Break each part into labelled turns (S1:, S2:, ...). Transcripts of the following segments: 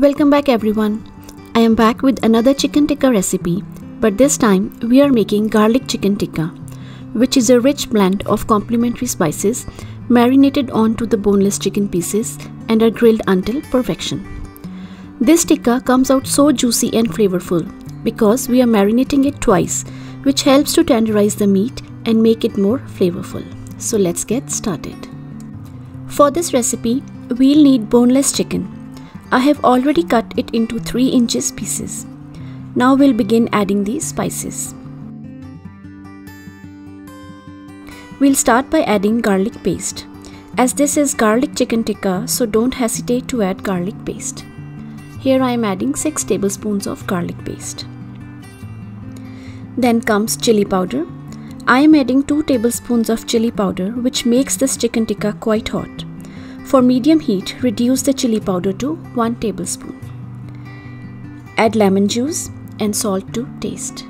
S1: Welcome back everyone. I am back with another chicken tikka recipe, but this time we are making garlic chicken tikka, which is a rich blend of complementary spices marinated onto the boneless chicken pieces and are grilled until perfection. This tikka comes out so juicy and flavorful because we are marinating it twice, which helps to tenderize the meat and make it more flavorful. So let's get started. For this recipe, we'll need boneless chicken. I have already cut it into 3 inches pieces. Now we'll begin adding the spices. We'll start by adding garlic paste. As this is garlic chicken tikka, so don't hesitate to add garlic paste. Here I am adding 6 tablespoons of garlic paste. Then comes chili powder. I am adding 2 tablespoons of chili powder, which makes this chicken tikka quite hot. For medium heat, reduce the chili powder to 1 tablespoon. Add lemon juice and salt to taste.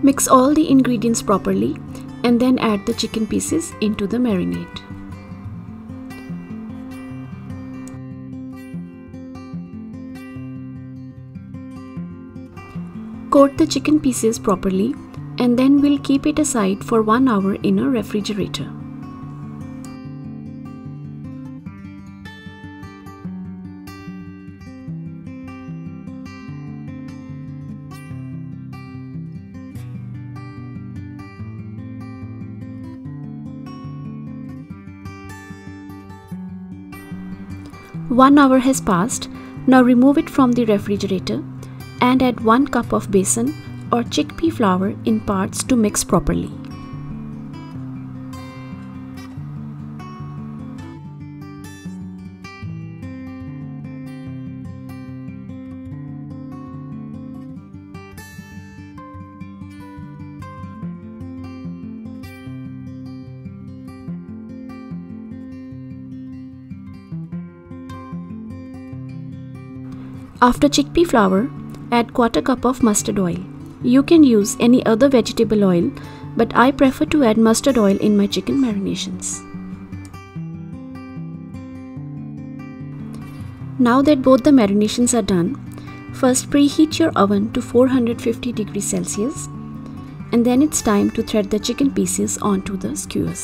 S1: Mix all the ingredients properly and then add the chicken pieces into the marinade. Coat the chicken pieces properly and then we'll keep it aside for 1 hour in a refrigerator. One hour has passed. Now remove it from the refrigerator and add 1 cup of besan or chickpea flour in parts to mix properly. After chickpea flour, add 1/4 cup of mustard oil. You can use any other vegetable oil, but I prefer to add mustard oil in my chicken marinations. Now that both the marinations are done, first preheat your oven to 450 degrees Celsius and then it's time to thread the chicken pieces onto the skewers.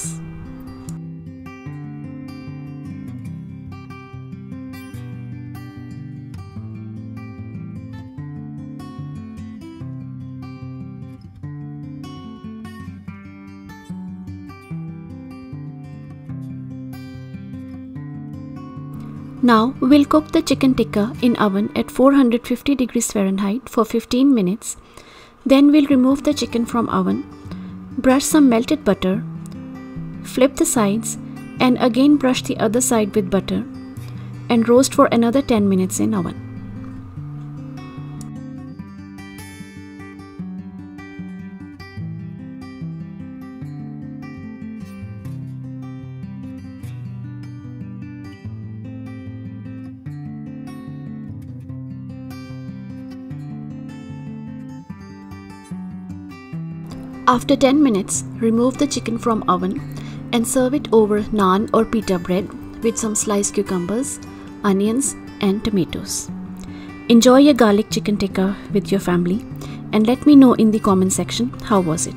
S1: Now we'll cook the chicken tikka in oven at 450 degrees Fahrenheit for 15 minutes. Then we'll remove the chicken from oven, brush some melted butter, flip the sides and again brush the other side with butter and roast for another 10 minutes in oven. After 10 minutes, remove the chicken from oven and serve it over naan or pita bread with some sliced cucumbers, onions and tomatoes. Enjoy your garlic chicken tikka with your family and let me know in the comment section how was it.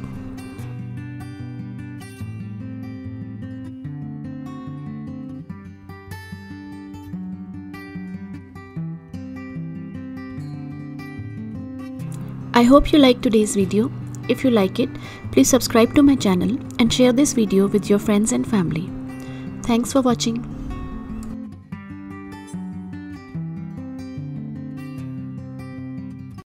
S1: I hope you liked today's video. If you like it, please subscribe to my channel and share this video with your friends and family. Thanks for watching.